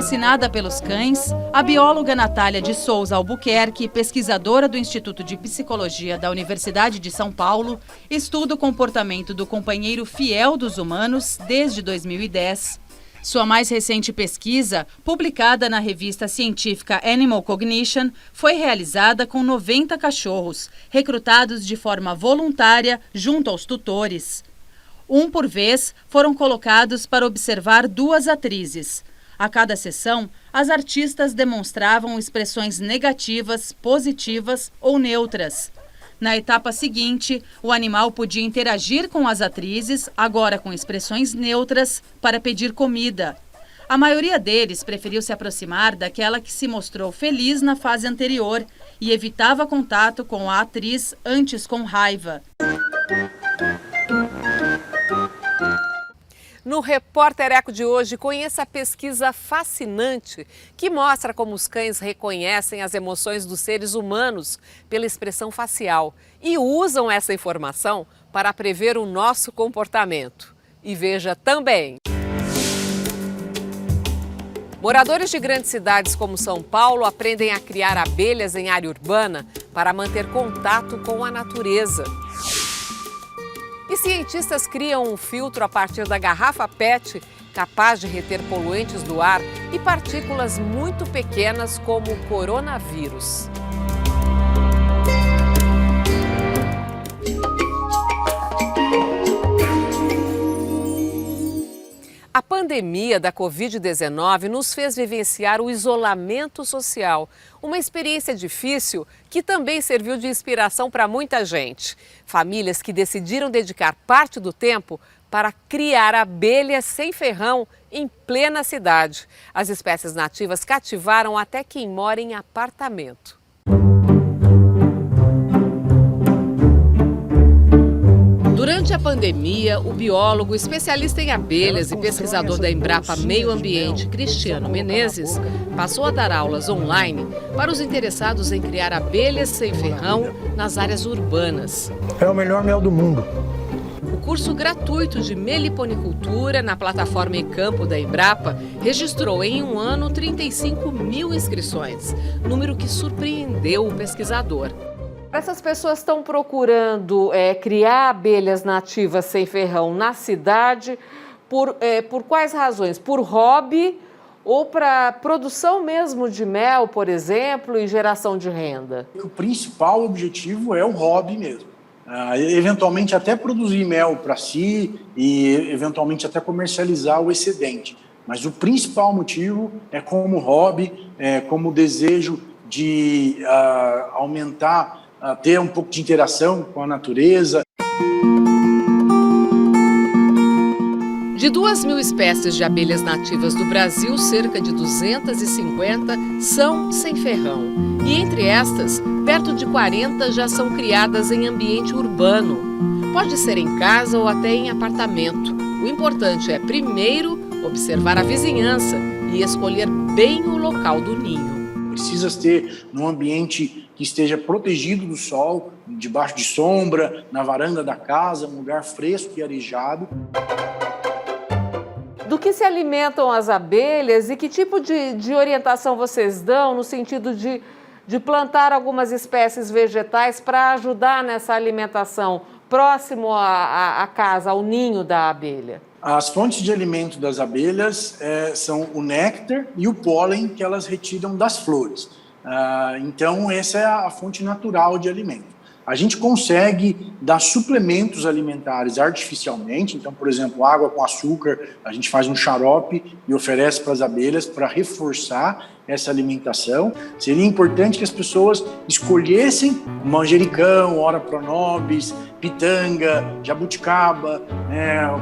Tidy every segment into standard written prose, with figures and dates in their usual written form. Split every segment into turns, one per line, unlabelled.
Fascinada pelos cães, a bióloga Natália de Souza Albuquerque, pesquisadora do Instituto de Psicologia da Universidade de São Paulo, estuda o comportamento do companheiro fiel dos humanos desde 2010. Sua mais recente pesquisa, publicada na revista científica Animal Cognition, foi realizada com 90 cachorros, recrutados de forma voluntária junto aos tutores. Um por vez, foram colocados para observar 2 atrizes. A cada sessão, as artistas demonstravam expressões negativas, positivas ou neutras. Na etapa seguinte, o animal podia interagir com as atrizes, agora com expressões neutras, para pedir comida. A maioria deles preferiu se aproximar daquela que se mostrou feliz na fase anterior e evitava contato com a atriz, antes com raiva.
No Repórter Eco de hoje, conheça a pesquisa fascinante que mostra como os cães reconhecem as emoções dos seres humanos pela expressão facial e usam essa informação para prever o nosso comportamento. E veja também. Moradores de grandes cidades como São Paulo aprendem a criar abelhas em área urbana para manter contato com a natureza. E cientistas criam um filtro a partir da garrafa PET, capaz de reter poluentes do ar e partículas muito pequenas como o coronavírus. A pandemia da Covid-19 nos fez vivenciar o isolamento social, uma experiência difícil que também serviu de inspiração para muita gente. Famílias que decidiram dedicar parte do tempo para criar abelhas sem ferrão em plena cidade. As espécies nativas cativaram até quem mora em apartamento. Durante a pandemia, o biólogo, especialista em abelhas e pesquisador da Embrapa Meio Ambiente, Cristiano Menezes, passou a dar aulas online para os interessados em criar abelhas sem ferrão nas áreas urbanas.
É o melhor mel do mundo.
O curso gratuito de meliponicultura na plataforma eCampo da Embrapa registrou em um ano 35 mil inscrições, número que surpreendeu o pesquisador. Essas pessoas estão procurando criar abelhas nativas sem ferrão na cidade por quais razões? Por hobby ou para produção mesmo de mel, por exemplo, e geração de renda?
O principal objetivo é o hobby mesmo. Eventualmente até produzir mel para si e eventualmente até comercializar o excedente. Mas o principal motivo é como hobby, como desejo de aumentar, ter um pouco de interação com a natureza.
De 2.000 espécies de abelhas nativas do Brasil, cerca de 250 são sem ferrão. E entre estas, perto de 40 já são criadas em ambiente urbano. Pode ser em casa ou até em apartamento. O importante é, primeiro, observar a vizinhança e escolher bem o local do ninho.
Precisa ter num ambiente que esteja protegido do sol, debaixo de sombra, na varanda da casa, um lugar fresco e arejado.
Do que se alimentam as abelhas e que tipo de orientação vocês dão no sentido de plantar algumas espécies vegetais para ajudar nessa alimentação próximo à casa, ao ninho da abelha?
As fontes de alimento das abelhas são o néctar e o pólen que elas retiram das flores. Então, essa é a fonte natural de alimento. A gente consegue dar suplementos alimentares artificialmente. Então, por exemplo, água com açúcar, a gente faz um xarope e oferece para as abelhas para reforçar essa alimentação. Seria importante que as pessoas escolhessem manjericão, ora pronobis, pitanga, jabuticaba,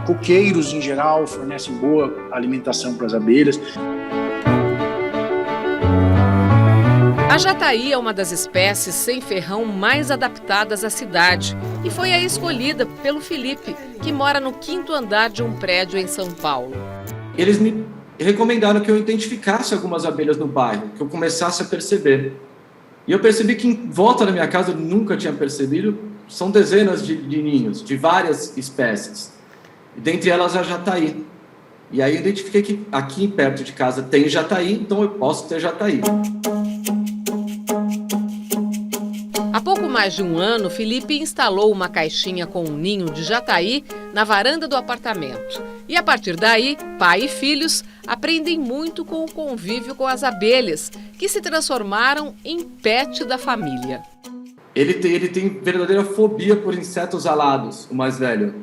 coqueiros em geral fornecem boa alimentação para as abelhas.
A jataí é uma das espécies sem ferrão mais adaptadas à cidade e foi a escolhida pelo Felipe, que mora no 5º andar de um prédio em São Paulo.
Eles me recomendaram que eu identificasse algumas abelhas no bairro, que eu começasse a perceber. E eu percebi que em volta da minha casa, eu nunca tinha percebido, são dezenas de ninhos, de várias espécies. E dentre elas a jataí. E aí eu identifiquei que aqui perto de casa tem jataí, então eu posso ter jataí.
Há pouco mais de um ano, Felipe instalou uma caixinha com um ninho de jataí na varanda do apartamento. E a partir daí, pai e filhos aprendem muito com o convívio com as abelhas, que se transformaram em pet da família.
Ele tem verdadeira fobia por insetos alados, o mais velho.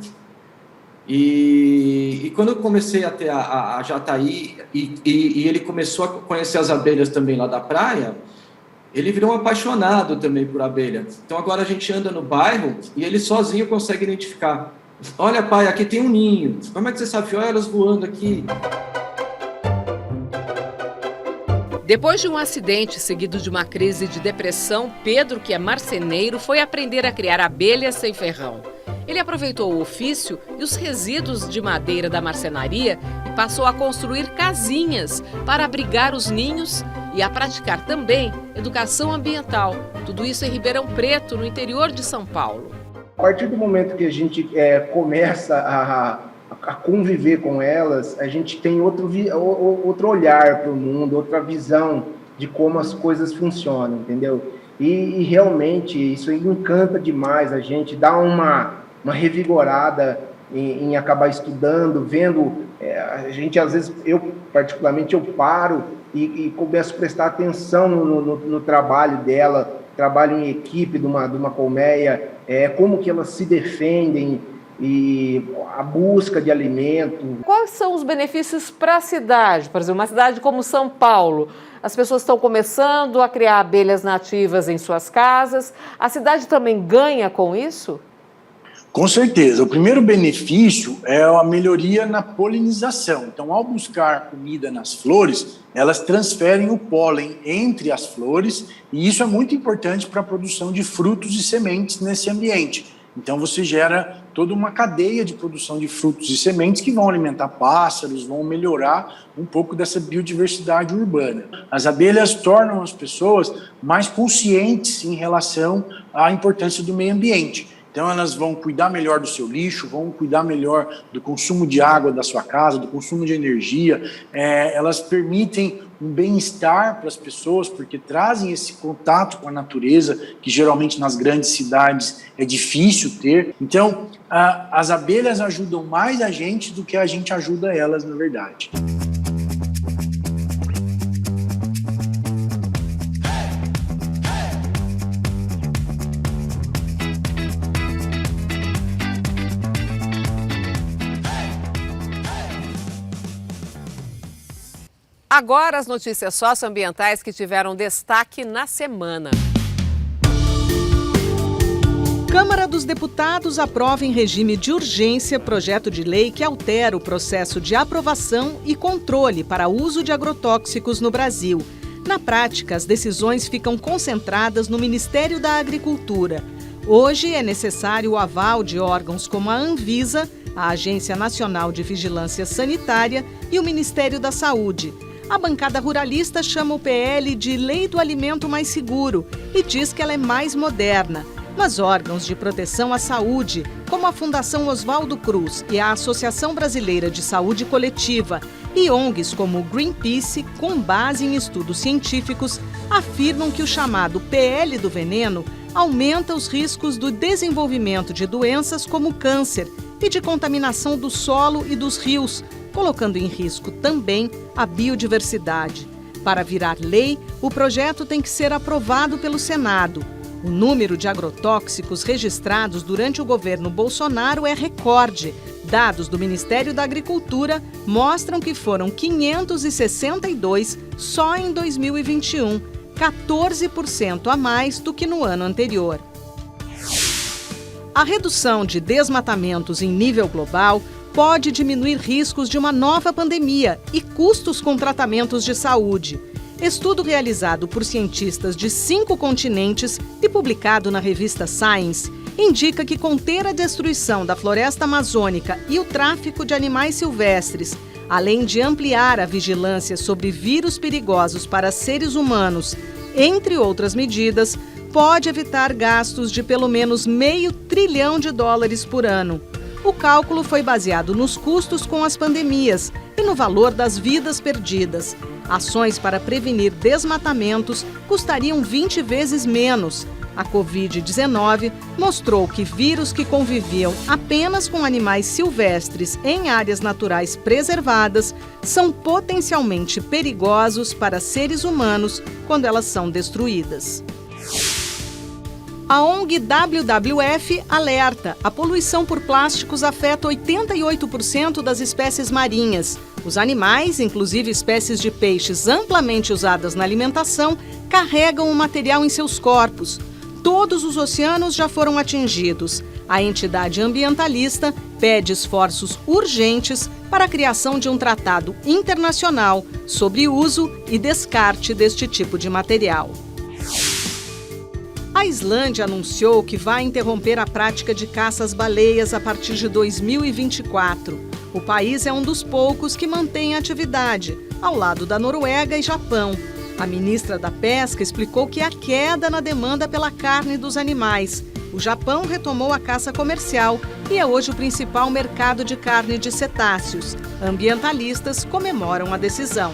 E quando eu comecei a ter a jataí e ele começou a conhecer as abelhas também lá da praia, ele virou um apaixonado também por abelha. Então agora a gente anda no bairro e ele sozinho consegue identificar. Olha, pai, aqui tem um ninho. Como é que você sabe? Olha elas voando aqui.
Depois de um acidente seguido de uma crise de depressão, Pedro, que é marceneiro, foi aprender a criar abelhas sem ferrão. Ele aproveitou o ofício e os resíduos de madeira da marcenaria e passou a construir casinhas para abrigar os ninhos e a praticar também educação ambiental. Tudo isso em Ribeirão Preto, no interior de São Paulo.
A partir do momento que a gente começa a conviver com elas, a gente tem outro olhar para o mundo, outra visão de como as coisas funcionam, entendeu? E realmente isso encanta demais a gente, dá uma revigorada em acabar estudando, vendo. A gente, às vezes, eu particularmente, eu paro e começo a prestar atenção no trabalho dela, trabalho em equipe de uma colmeia, como que elas se defendem e a busca de alimento.
Quais são os benefícios para a cidade? Por exemplo, uma cidade como São Paulo, as pessoas estão começando a criar abelhas nativas em suas casas. A cidade também ganha com isso?
Com certeza. O primeiro benefício é a melhoria na polinização. Então, ao buscar comida nas flores, elas transferem o pólen entre as flores e isso é muito importante para a produção de frutos e sementes nesse ambiente. Então, você gera toda uma cadeia de produção de frutos e sementes que vão alimentar pássaros, vão melhorar um pouco dessa biodiversidade urbana. As abelhas tornam as pessoas mais conscientes em relação à importância do meio ambiente. Então, elas vão cuidar melhor do seu lixo, vão cuidar melhor do consumo de água da sua casa, do consumo de energia. Elas permitem um bem-estar para as pessoas, porque trazem esse contato com a natureza, que geralmente nas grandes cidades é difícil ter. Então, as abelhas ajudam mais a gente do que a gente ajuda elas, na verdade.
Agora as notícias socioambientais que tiveram destaque na semana.
Câmara dos Deputados aprova em regime de urgência projeto de lei que altera o processo de aprovação e controle para uso de agrotóxicos no Brasil. Na prática, as decisões ficam concentradas no Ministério da Agricultura. Hoje é necessário o aval de órgãos como a Anvisa, a Agência Nacional de Vigilância Sanitária e o Ministério da Saúde. A bancada ruralista chama o PL de Lei do Alimento Mais Seguro e diz que ela é mais moderna. Mas órgãos de proteção à saúde, como a Fundação Oswaldo Cruz e a Associação Brasileira de Saúde Coletiva e ONGs como o Greenpeace, com base em estudos científicos, afirmam que o chamado PL do veneno aumenta os riscos do desenvolvimento de doenças como câncer e de contaminação do solo e dos rios, colocando em risco também a biodiversidade. Para virar lei, o projeto tem que ser aprovado pelo Senado. O número de agrotóxicos registrados durante o governo Bolsonaro é recorde. Dados do Ministério da Agricultura mostram que foram 562 só em 2021, 14% a mais do que no ano anterior. A redução de desmatamentos em nível global pode diminuir riscos de uma nova pandemia e custos com tratamentos de saúde. Estudo realizado por cientistas de 5 continentes e publicado na revista Science indica que conter a destruição da floresta amazônica e o tráfico de animais silvestres, além de ampliar a vigilância sobre vírus perigosos para seres humanos, entre outras medidas, pode evitar gastos de pelo menos $500 bilhão por ano. O cálculo foi baseado nos custos com as pandemias, e no valor das vidas perdidas. Ações para prevenir desmatamentos custariam 20 vezes menos. A Covid-19 mostrou que vírus que conviviam apenas com animais silvestres em áreas naturais preservadas são potencialmente perigosos para seres humanos quando elas são destruídas. A ONG WWF alerta: a poluição por plásticos afeta 88% das espécies marinhas. Os animais, inclusive espécies de peixes amplamente usadas na alimentação, carregam o material em seus corpos. Todos os oceanos já foram atingidos. A entidade ambientalista pede esforços urgentes para a criação de um tratado internacional sobre uso e descarte deste tipo de material. A Islândia anunciou que vai interromper a prática de caça às baleias a partir de 2024. O país é um dos poucos que mantém a atividade, ao lado da Noruega e Japão. A ministra da Pesca explicou que há queda na demanda pela carne dos animais. O Japão retomou a caça comercial e é hoje o principal mercado de carne de cetáceos. Ambientalistas comemoram a decisão.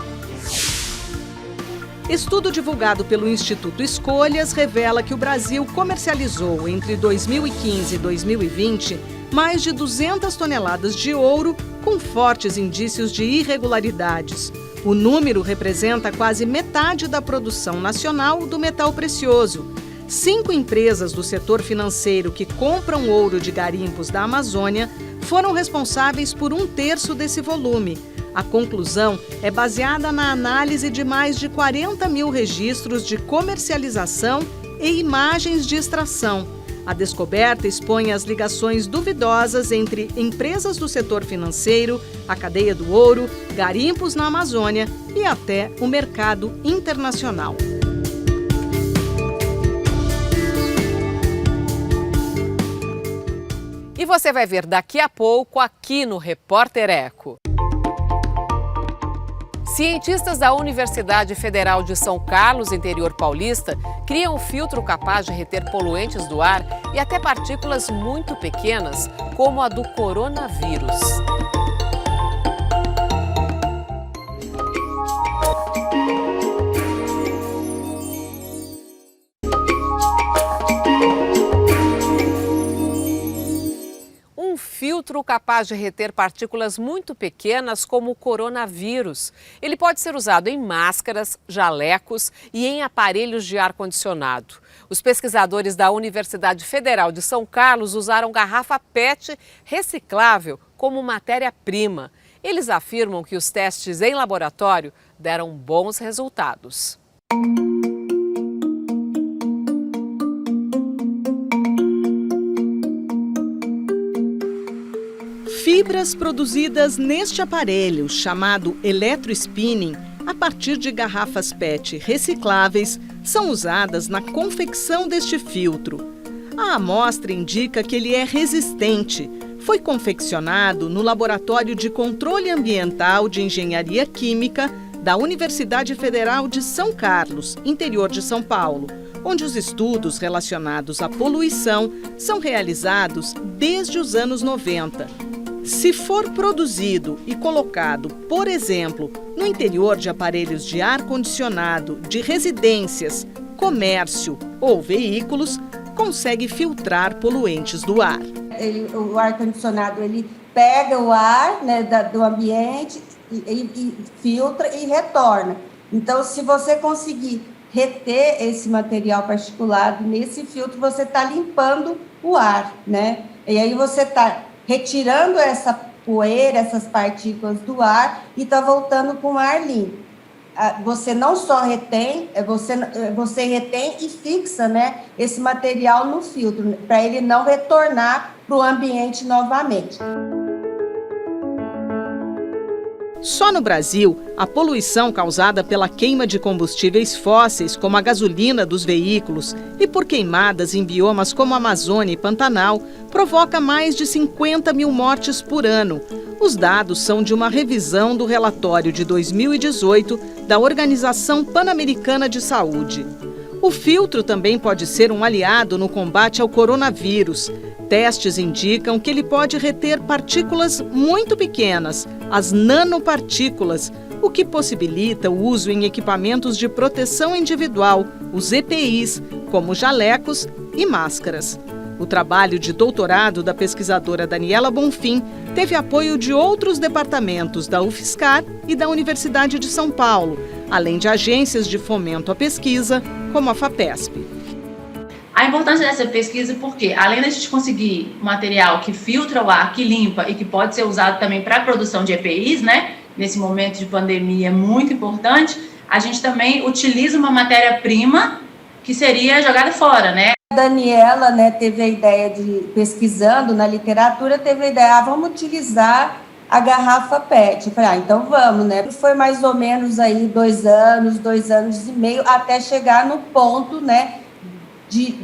Estudo divulgado pelo Instituto Escolhas revela que o Brasil comercializou entre 2015 e 2020 mais de 200 toneladas de ouro com fortes indícios de irregularidades. O número representa quase metade da produção nacional do metal precioso. 5 empresas do setor financeiro que compram ouro de garimpos da Amazônia foram responsáveis por 1/3 desse volume. A conclusão é baseada na análise de mais de 40 mil registros de comercialização e imagens de extração. A descoberta expõe as ligações duvidosas entre empresas do setor financeiro, a cadeia do ouro, garimpos na Amazônia e até o mercado internacional.
E você vai ver daqui a pouco aqui no Repórter Eco. Cientistas da Universidade Federal de São Carlos, interior paulista, criam um filtro capaz de reter poluentes do ar e até partículas muito pequenas, como a do coronavírus. Um filtro capaz de reter partículas muito pequenas como o coronavírus. Ele pode ser usado em máscaras, jalecos e em aparelhos de ar-condicionado. Os pesquisadores da Universidade Federal de São Carlos usaram garrafa PET reciclável como matéria-prima. Eles afirmam que os testes em laboratório deram bons resultados.
Fibras produzidas neste aparelho, chamado eletrospinning, a partir de garrafas PET recicláveis, são usadas na confecção deste filtro. A amostra indica que ele é resistente. Foi confeccionado no Laboratório de Controle Ambiental de Engenharia Química da Universidade Federal de São Carlos, interior de São Paulo, onde os estudos relacionados à poluição são realizados desde os anos 90. Se for produzido e colocado, por exemplo, no interior de aparelhos de ar-condicionado, de residências, comércio ou veículos, consegue filtrar poluentes do ar.
O ar-condicionado ele pega o ar, né, do ambiente e filtra e retorna. Então, se você conseguir reter esse material particulado nesse filtro, você está limpando o ar, né? E aí você está retirando essa poeira, essas partículas do ar e está voltando com o ar limpo. Você não só retém, você retém e fixa, né, esse material no filtro, para ele não retornar para o ambiente novamente.
Só no Brasil, a poluição causada pela queima de combustíveis fósseis, como a gasolina dos veículos, e por queimadas em biomas como a Amazônia e Pantanal, provoca mais de 50 mil mortes por ano. Os dados são de uma revisão do relatório de 2018 da Organização Pan-Americana de Saúde. O filtro também pode ser um aliado no combate ao coronavírus. Testes indicam que ele pode reter partículas muito pequenas, as nanopartículas, o que possibilita o uso em equipamentos de proteção individual, os EPIs, como jalecos e máscaras. O trabalho de doutorado da pesquisadora Daniela Bonfim teve apoio de outros departamentos da UFSCar e da Universidade de São Paulo, além de agências de fomento à pesquisa, como a FAPESP.
A importância dessa pesquisa porque, além da gente conseguir material que filtra o ar, que limpa e que pode ser usado também para a produção de EPIs, né? Nesse momento de pandemia é muito importante, a gente também utiliza uma matéria-prima que seria jogada fora, né?
A Daniela, né, teve a ideia de, pesquisando na literatura, teve a ideia, vamos utilizar a garrafa PET. Eu falei, então vamos, né? Foi mais ou menos aí 2 anos e meio, até chegar no ponto, né,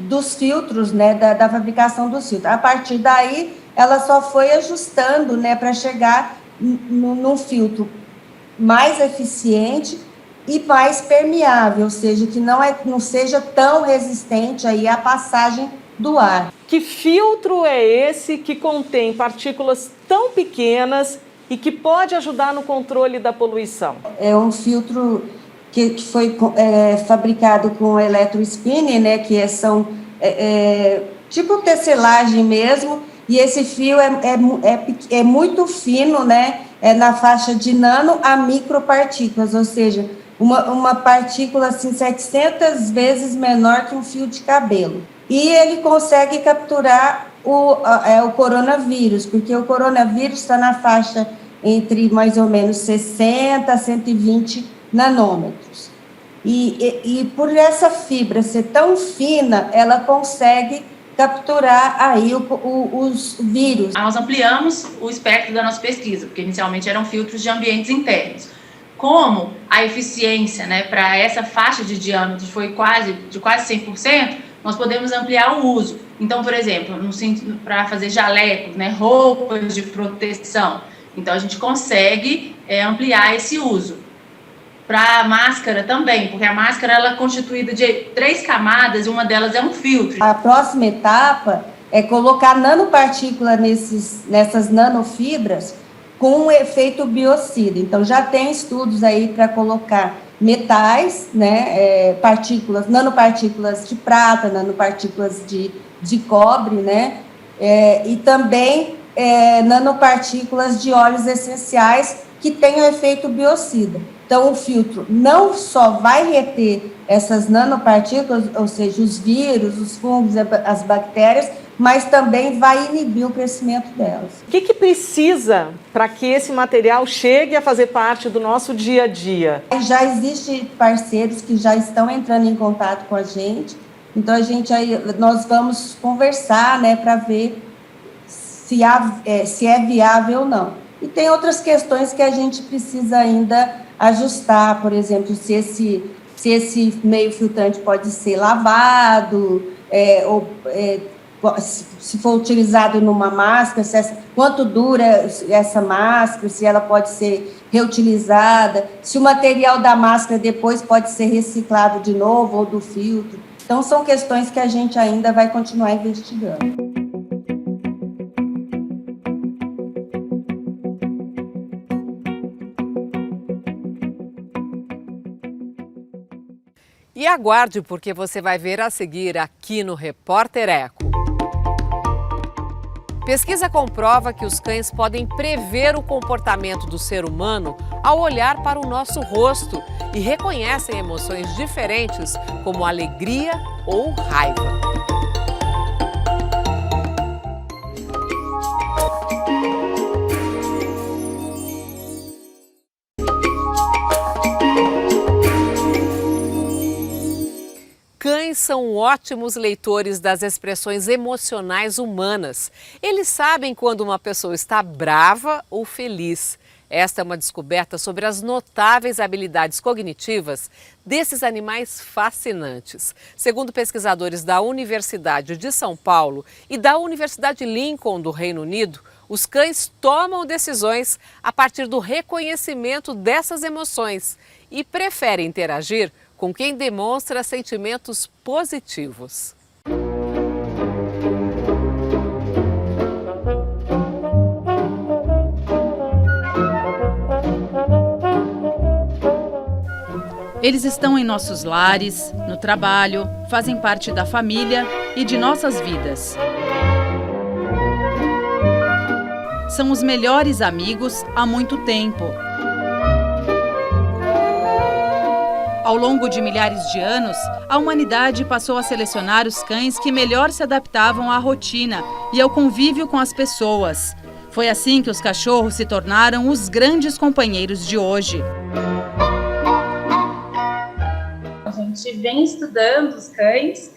dos filtros, né, da fabricação dos filtros. A partir daí, ela só foi ajustando, né, para chegar num filtro mais eficiente e mais permeável, ou seja, que não seja tão resistente aí à passagem do ar.
Que filtro é esse que contém partículas tão pequenas e que pode ajudar no controle da poluição?
É um filtro que foi fabricado com eletrospinning, né, que são tipo tecelagem mesmo, e esse fio é muito fino, né, na faixa de nano a micropartículas, ou seja, uma partícula assim 700 vezes menor que um fio de cabelo. E ele consegue capturar o coronavírus, porque o coronavírus está na faixa entre mais ou menos 60 a 120 nanômetros. E por essa fibra ser tão fina, ela consegue capturar aí os vírus.
Nós ampliamos o espectro da nossa pesquisa, porque inicialmente eram filtros de ambientes internos. Como a eficiência, né, para essa faixa de diâmetro foi de quase 100%, nós podemos ampliar o uso. Então, por exemplo, para fazer jalecos, né, roupas de proteção, então a gente consegue ampliar esse uso. Para a máscara também, porque a máscara ela é constituída de 3 camadas e uma delas é um filtro.
A próxima etapa é colocar nanopartícula nessas nanofibras com um efeito biocida. Então, já tem estudos aí para colocar metais, né, nanopartículas de prata, nanopartículas de cobre, né, e também nanopartículas de óleos essenciais que têm o efeito biocida. Então, o filtro não só vai reter essas nanopartículas, ou seja, os vírus, os fungos, as bactérias, mas também vai inibir o crescimento delas.
O que precisa para que esse material chegue a fazer parte do nosso dia a dia?
Já existem parceiros que já estão entrando em contato com a gente, então nós vamos conversar, né, para ver se é viável ou não. E tem outras questões que a gente precisa ainda ajustar, por exemplo, se esse meio filtrante pode ser lavado, se for utilizado numa máscara, quanto dura essa máscara, se ela pode ser reutilizada, se o material da máscara depois pode ser reciclado de novo ou do filtro. Então, são questões que a gente ainda vai continuar investigando.
E aguarde, porque você vai ver a seguir aqui no Repórter Eco. Pesquisa comprova que os cães podem prever o comportamento do ser humano ao olhar para o nosso rosto e reconhecem emoções diferentes, como alegria ou raiva. Cães são ótimos leitores das expressões emocionais humanas. Eles sabem quando uma pessoa está brava ou feliz. Esta é uma descoberta sobre as notáveis habilidades cognitivas desses animais fascinantes. Segundo pesquisadores da Universidade de São Paulo e da Universidade Lincoln do Reino Unido, os cães tomam decisões a partir do reconhecimento dessas emoções e preferem interagir com quem demonstra sentimentos positivos.
Eles estão em nossos lares, no trabalho, fazem parte da família e de nossas vidas. São os melhores amigos há muito tempo. Ao longo de milhares de anos, a humanidade passou a selecionar os cães que melhor se adaptavam à rotina e ao convívio com as pessoas. Foi assim que os cachorros se tornaram os grandes companheiros de hoje.
A gente vem estudando os cães,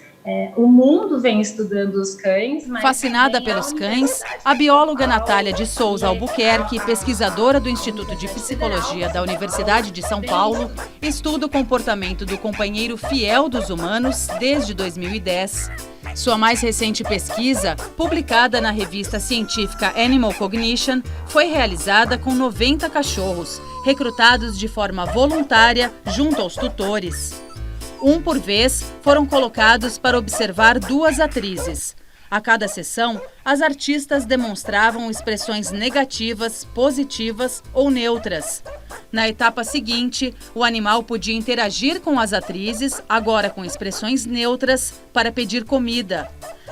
o mundo vem estudando os cães. Mas
fascinada pelos cães, a bióloga Natália de Souza Albuquerque, pesquisadora do Instituto de Psicologia da Universidade de São Paulo, estuda o comportamento do companheiro fiel dos humanos desde 2010. Sua mais recente pesquisa, publicada na revista científica Animal Cognition, foi realizada com 90 cachorros, recrutados de forma voluntária junto aos tutores. Um por vez, foram colocados para observar 2 atrizes. A cada sessão, as artistas demonstravam expressões negativas, positivas ou neutras. Na etapa seguinte, o animal podia interagir com as atrizes, agora com expressões neutras, para pedir comida.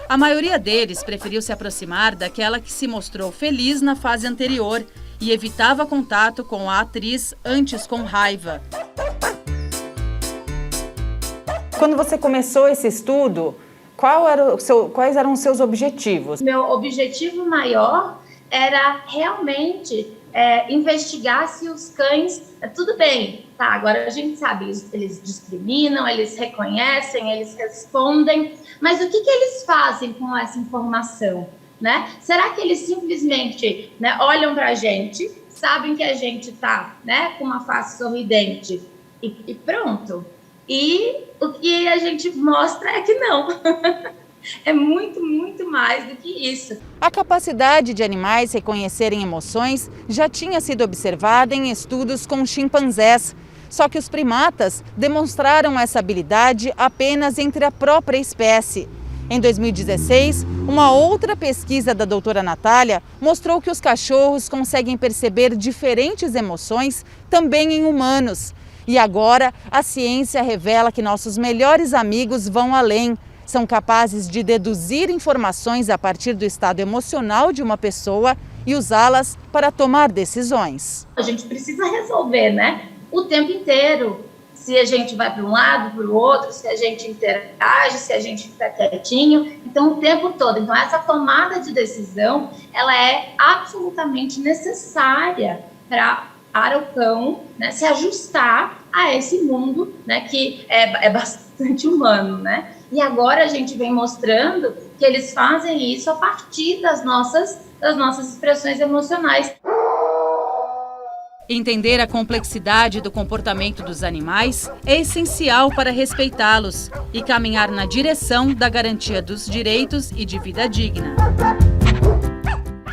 A maioria deles preferiu se aproximar daquela que se mostrou feliz na fase anterior e evitava contato com a atriz, antes com raiva.
Quando você começou esse estudo, quais eram os seus objetivos?
Meu objetivo maior era realmente investigar se os cães... Tudo bem, tá, agora a gente sabe, eles discriminam, eles reconhecem, eles respondem, mas o que eles fazem com essa informação, né? Será que eles simplesmente, né, olham para a gente, sabem que a gente tá, né, com uma face sorridente e pronto? E o que a gente mostra é que não. É muito, muito mais do que isso.
A capacidade de animais reconhecerem emoções já tinha sido observada em estudos com chimpanzés. Só que os primatas demonstraram essa habilidade apenas entre a própria espécie. Em 2016, uma outra pesquisa da doutora Natália mostrou que os cachorros conseguem perceber diferentes emoções também em humanos. E agora, a ciência revela que nossos melhores amigos vão além. São capazes de deduzir informações a partir do estado emocional de uma pessoa e usá-las para tomar decisões.
A gente precisa resolver, né? O tempo inteiro. Se a gente vai para um lado, para o outro, se a gente interage, se a gente fica quietinho. Então, o tempo todo. Então, essa tomada de decisão, ela é absolutamente necessária para o cão, né, se ajustar a esse mundo, né, que é bastante humano, né? E agora a gente vem mostrando que eles fazem isso a partir das nossas expressões emocionais.
Entender a complexidade do comportamento dos animais é essencial para respeitá-los e caminhar na direção da garantia dos direitos e de vida digna.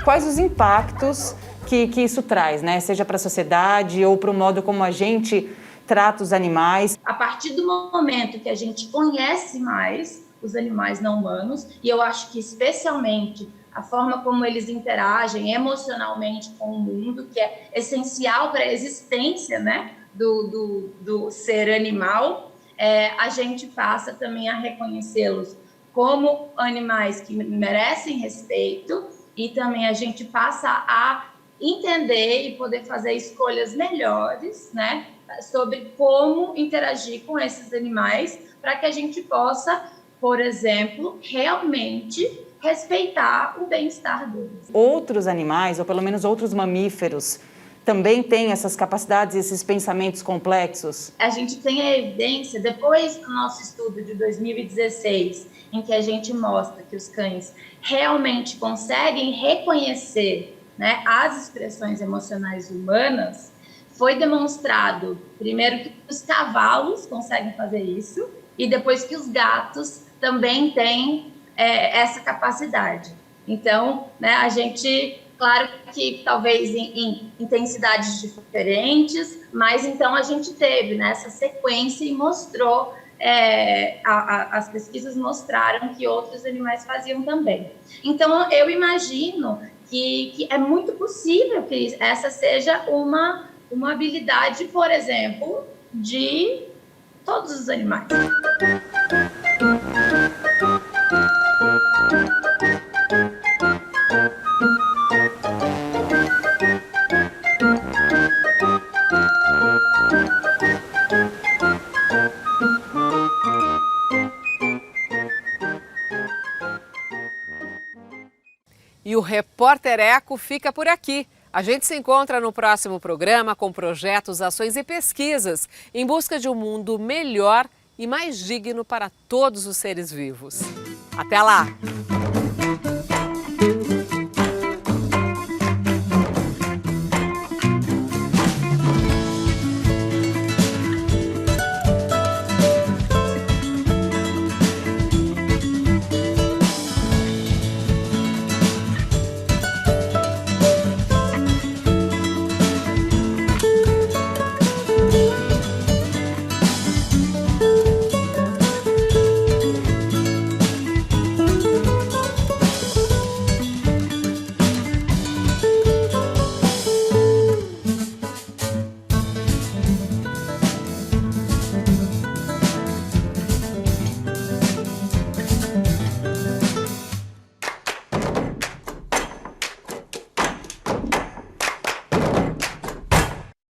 Quais os impactos que isso traz, né? Seja para a sociedade ou para o modo como a gente trata os animais?
A partir do momento que a gente conhece mais os animais não humanos, e eu acho que especialmente a forma como eles interagem emocionalmente com o mundo, que é essencial para a existência, né, do ser animal, a gente passa também a reconhecê-los como animais que merecem respeito, e também a gente passa a entender e poder fazer escolhas melhores, né, sobre como interagir com esses animais, para que a gente possa, por exemplo, realmente respeitar o bem-estar deles.
Outros animais, ou pelo menos outros mamíferos, também têm essas capacidades, esses pensamentos complexos?
A gente tem a evidência, depois do nosso estudo de 2016, em que a gente mostra que os cães realmente conseguem reconhecer, né, as expressões emocionais humanas, foi demonstrado, primeiro, que os cavalos conseguem fazer isso, e depois que os gatos também têm essa capacidade. Então, né, a gente, claro que talvez em intensidades diferentes, mas então a gente teve, né, essa sequência e mostrou, as pesquisas mostraram que outros animais faziam também. Então, eu imagino que é muito possível que essa seja uma habilidade, por exemplo, de
todos os animais.
E o Repórter Eco fica por aqui. A gente se encontra no próximo programa com projetos, ações e pesquisas em busca de um mundo melhor e mais digno para todos os seres vivos. Até lá!